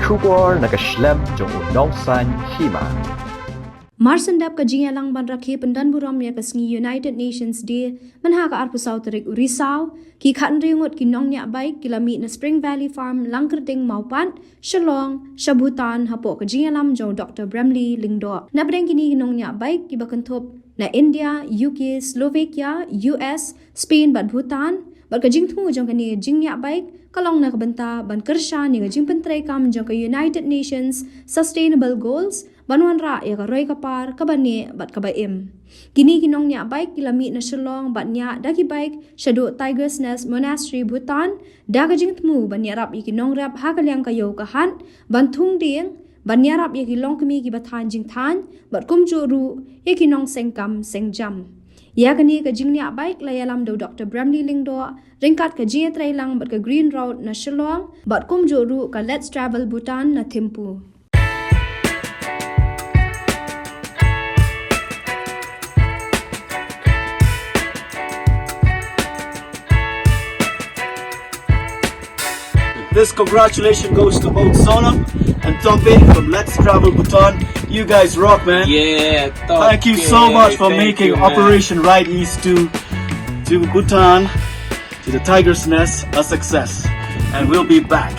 Shubor nakaslem jong unongsan Hima. Marsandap ka Ñiah lang ban rakhe pendan buram ya kasngi United Nations Day manha ka arpu sauterik Urisau ki khan ringot ki nong nya baik kilami na Spring Valley Farm langkerting maupan Shillong Bhutan hapo ka Ñiah lam jong Dr. Bramley Lingdo na breng kini nong nya baik ki bakanthop na India, UK, Slovakia, US, Spain bat Bhutan bat ka jingthu jong kani Ñiah baik kalong na kabanta ban kersha ni jing pentrai kam jong ka United Nations Sustainable Goals Banuan ra ya ka roy kapar kabane bat kabaim. Kini kinong nya baik kilami na Shillong bat nya daki baik shado Tiger's Nest Monastery Bhutan daga jingtmu ban nya rap ikinong rap hakalyang kayo kahan ban thung ding ban nya rap ikilong kami ki bathan jingthan bat kumju ru ikinong sengkam sengjam. Ya kani ka jingnya baik layalam do Dr. Bramley Lingdo ringkat ka Ñiah trailang bat ka Green Road na Shillong bat kumju ru ka Let's Travel Bhutan na Thimphu. This congratulations goes to both Sonam and Thuk-Thuk from Let's Travel Bhutan. You guys rock, man. Yeah, Thank you so much for making Operation Right East to Bhutan, to the Tiger's Nest, a success. And we'll be back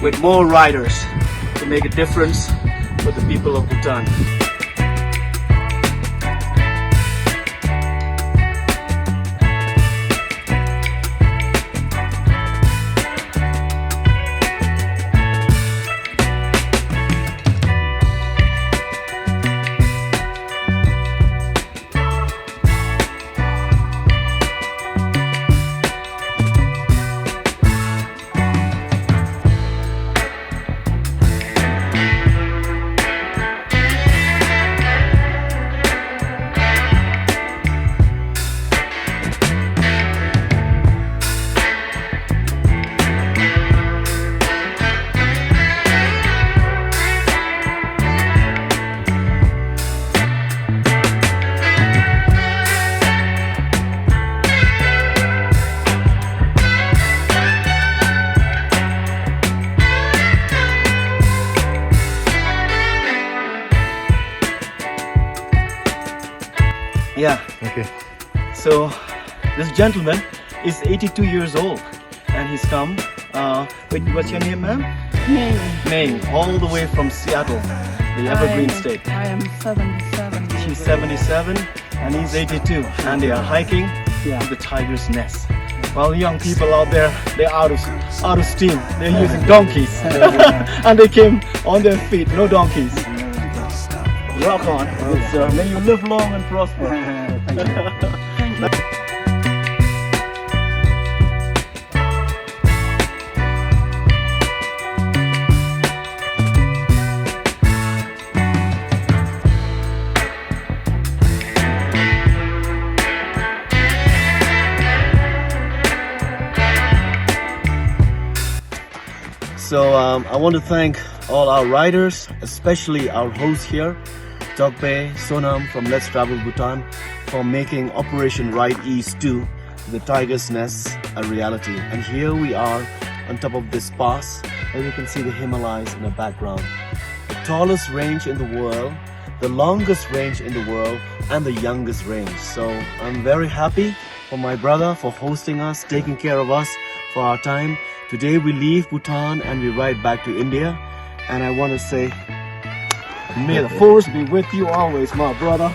with more riders to make a difference for the people of Bhutan. Yeah. Okay. So this gentleman is 82 years old and he's come. What's your name, ma'am? May. All the way from Seattle, the Evergreen State. I am 77. She's 77 and he's 82, and they are hiking to the Tiger's Nest. While young people out there, they're out of steam. They're using donkeys, and they came on their feet, no donkeys. Rock on, good sir. May you live long and prosper. So I want to thank all our riders, especially our host here, Thuk-Thuk, Sonam from Let's Travel Bhutan, for making Operation Right East 2, the Tiger's Nest, a reality. And here we are on top of this pass, and you can see the Himalayas in the background. The tallest range in the world, the longest range in the world, and the youngest range. So I'm very happy for my brother for hosting us, taking care of us for our time. Today we leave Bhutan and we ride back to India. And I want to say, may the force be with you always, my brother.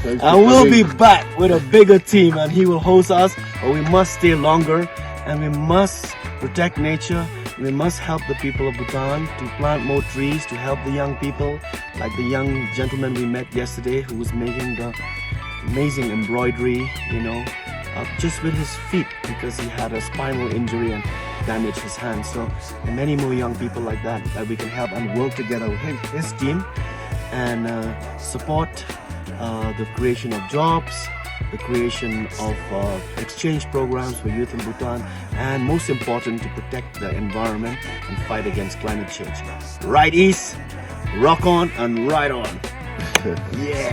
And we'll be back with a bigger team, and he will host us, but we must stay longer and we must protect nature. We must help the people of Bhutan to plant more trees, to help the young people, like the young gentleman we met yesterday who was making the amazing embroidery, just with his feet, because he had a spinal injury and damaged his hand. So, and many more young people like that we can help and work together with his team and support the creation of jobs, the creation of exchange programs for youth in Bhutan, and most important, to protect the environment and fight against climate change. Right East, rock on and ride on. Yeah.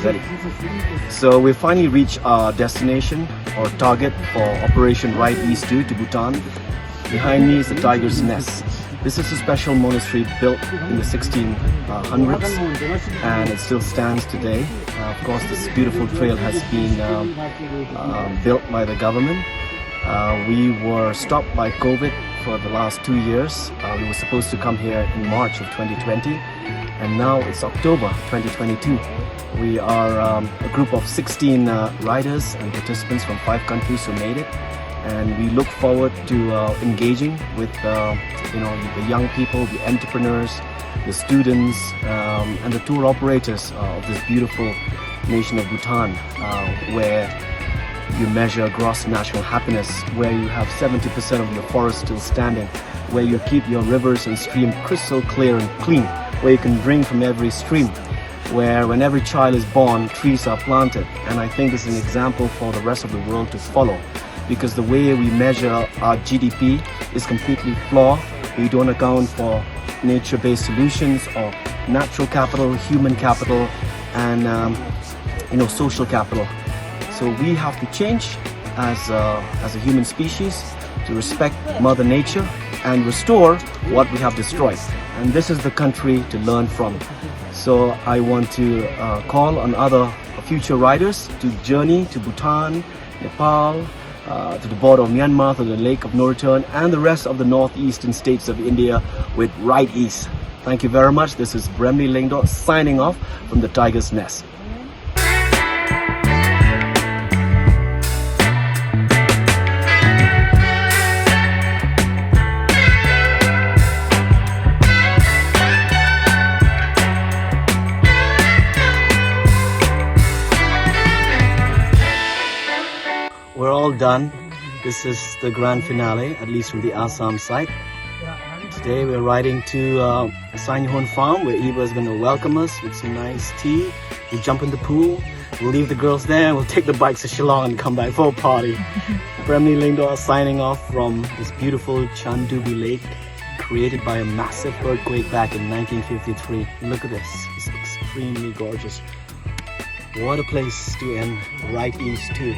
Ready. So we finally reached our destination or target for Operation Right East 2 to Bhutan. Behind me is the Tiger's Nest. This is a special monastery built in the 1600s and it still stands today. Of course, this beautiful trail has been built by the government. We were stopped by COVID for the last 2 years. We were supposed to come here in March of 2020 and now it's October 2022. We are a group of 16 riders and participants from 5 countries who made it, and we look forward to engaging with the young people, the entrepreneurs, the students, and the tour operators of this beautiful nation of Bhutan, where you measure gross national happiness, where you have 70% of your forest still standing, where you keep your rivers and streams crystal clear and clean, where you can drink from every stream, where when every child is born, trees are planted. And I think this is an example for the rest of the world to follow, because the way we measure our GDP is completely flawed. We don't account for nature-based solutions or natural capital, human capital, and social capital. So we have to change as a human species to respect Mother Nature and restore what we have destroyed. And this is the country to learn from. So I want to call on other future riders to journey to Bhutan, Nepal, to the border of Myanmar, to the Lake of No Return, and the rest of the northeastern states of India with Right East. Thank you very much. This is Bremley Lingdo signing off from the Tiger's Nest. We're all done. This is the grand finale, at least from the Assam side. Today we're riding to Sanyhon Farm, where Eva is going to welcome us with some nice tea. We jump in the pool, we'll leave the girls there, and we'll take the bikes to Shillong and come back for a party. Bremley Lingdo signing off from this beautiful Chandubi Lake, created by a massive earthquake back in 1953. Look at this, it's extremely gorgeous. What a place to end Right East 2.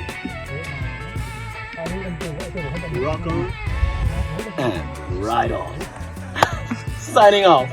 Rock on and ride on. Signing off.